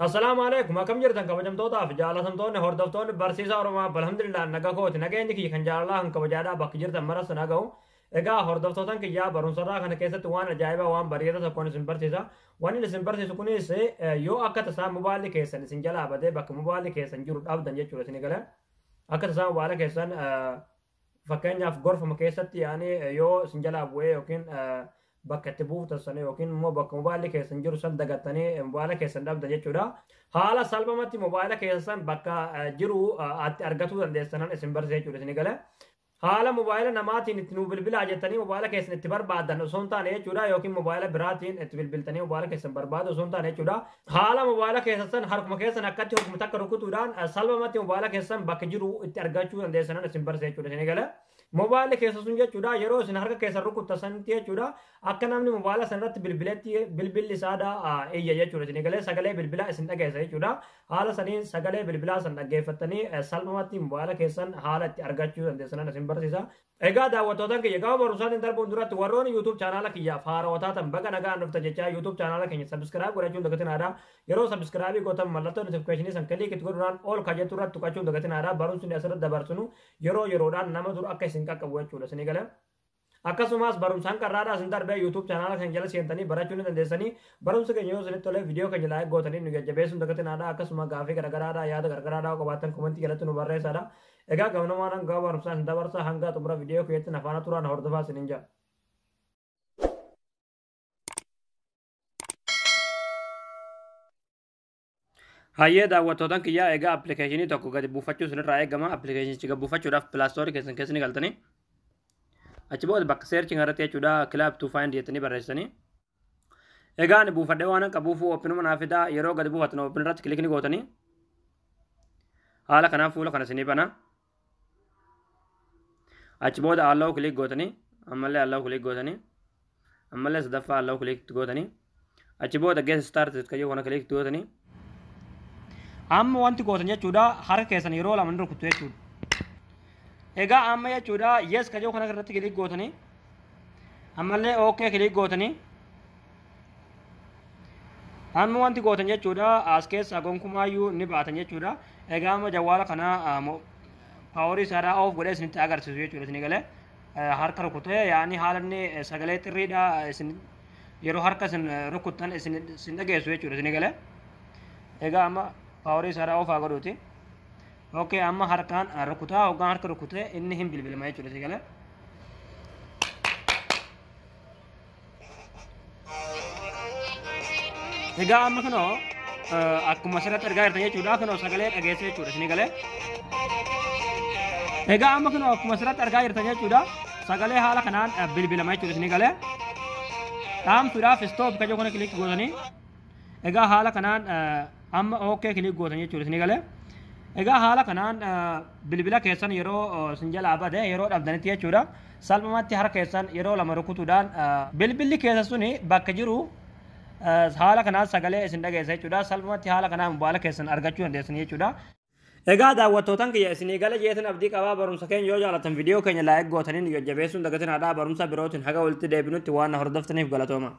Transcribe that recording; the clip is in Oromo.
अस्सलाम वालेकुम akkam jirtan kabajamtootaa fi jaalatamtoonni hordoftoonni barsiisaa Oromoo alhamdulillah nagaa kooti nageenyi kiyya kan jaalalaa kan kabajaadhaa bakki jirtan maras naga'u egaa hordoftootan kiyyaa barumsarraa kana keessatti waan ajaa'ibaa waan bareedaa tokkoon isin barsiisa waan inni isin barsiisu kunis yoo akka tasaa mobaayilii keessan isin jalaa badee bakka mobaayilii keessan jiru dhabdan jechuudha isin gala akka tasaa mobaayilii keessan fakkeenyaaf gorfama keessatti yaani yoo isin jalaa bu'ee yookiin bakka itti buuftan yookiin immoo bakka mobaayilii keessan jiru san dagattanii mobaayila keessan dhabdan jechuudha. Haala salphumatti mobaayila keessan bakka jiru argatuu dandeessan isin barsiisa jechuudha isin gala. Haala mobaayila namaatiin itti nuu bilbilaa jettanii mobaayila keessan itti barbaadan osoo hin taane jechuudha yookiin mobaayila biraatiin itti bilbiltanii mobaayila keessan barbaadu osoo hin taane jechuudha. Haala mobaayila keessan harkuma keessan akkatti harkuma takka rukutuudhaan salphumatti mobaayila keessan bakka jiru itti argachuu dandeessan isin barsiisa jechuudha isin gala. Mobaayilli keessa sun jechuudha yeroo isin harka keessa rukuttasanitti jechuudha akka namni mobaayila sanarratti bilbiletti bilbilli isaadha iyya jechuudha isin galee sagalee bilbilaa isin dhageessa jechuudha haala saniin sagalee bilbilaa san dhaggeeffattanii salphumatti mobaayila keessan haala itti argachuu dandeessan isin barsiisa. Egaa daawwattootaan kiyya gama barumsaatiin darbuun duratti warroonni YouTube chaanaala kiyyaaf haarawwataatan baga nagaan dhuftan jechaa YouTube chaanaala keenya subscribe godhachuun dagatinadha. Yeroo subscribe gootan mallattoo notification san kliik itti godhuudhaan ol kajettu irratti tuqachuun dagatinadha. Barumsi asirratti dabarsinu yeroo yeroodhaan nama dura akka isin qaqqabu jechuudha isin gala. Akkasumas barumsaan qarraadhaa isin darbee YouTube chaanaala keenya jala seentanii barachuu ni dandeessanii barumsa keenya yoo isinitti tolee viidiyoo keenya laayik gootanii nu jajjabeessuun dagatinadha. Akkasuma gaafii garagaraadhaa yaada garagaraadhaa qabaattan komentii jalatti nu barreessadha. Egaa gamnamaan gama barumsaa isin dabarsa hanga xumura viidiyoo keenyatti nafaana turaan hordofaa isiniin jira. Hayyee daawwattootaan kiyyaa egaa appilikeeshinii tokko gadi buufachuu isinirraa eegama appilikeeshinichi gadi buufachuudhaaf pilaastorii keessan keessa ni galtanii achi booda bakka seerchiin irratti jechuudha kilaab tuu faayind jettanii barreessanii egaa ani buufadhee waan qabuuf oopinuma naaf fidaa yeroo gadi buufatan oopin irratti kilikni gootanii haala kanaaf fuula kana isinii bana achi booda allow kilik gootanii ammallee allow kilik gootanii ammallee sadaffaa allow kilik gootanii achi booda geessa start kayyoo kana kilik gootanii amma wanti gootan jechuudha harka keessan yeroo lama rukuttu jechuudha. Egaa amma jechuudha yes kayyoo kana irratti kilik gootanii ammallee okay kilik gootanii amma wanti gootan jechuudha as keessa gonkumaayyuu ni baatan jechuudha. Egaa amma jawwaala kana paaworii isaadhaa of godhee isinitti agarsiisu jechuudha isin galee harka rukutee yaani haala inni sagalee xirriidha isin yeroo harka isin rukuttan isin dhageessu jechuudha isin galee egaa amma paaworii isaadhaa of godhuuti. Okay amma harkaan rukutaa hoggaan harka rukutee inni hin bilbilama jechuudha isin galee. Egaa amma kanoo akkuma asirratti argaa jirtan jechuudha kanoo sagalee dhageessa jechuudha isin galee. Egaa amma kanoo akkuma asirratti argaa jirtan jechuudha sagalee haala kanaan bilbilama jechuudha isin galee. Dhaamsuudhaaf stop kayyoo kana kilik gootanii egaa haala kanaan amma okay kilik gootan jechuudha isin galee. Egaa haala kanaan bilbila keessan yeroo isin jalaa bade yeroo dhabdanitti jechuudha salphumatti harka keessan yeroo lama rukutuudhaan bilbilli keessa suni bakka jiru haala kanaan sagalee isin dhageessa jechuudha salphumatti haala kanaan mobaayila keessan argachuu dandeessan jechuudha. Egaa daawwattootaan kiyya isinii gala jeetan abdii qabaa barumsa keenya yoo jaalatan viidiyoo keenya laayik gootanii nu jajjabeessuun dagatinadhaa barumsa birootiin haga walitti deebinutti waan hordoftaniif galatooma.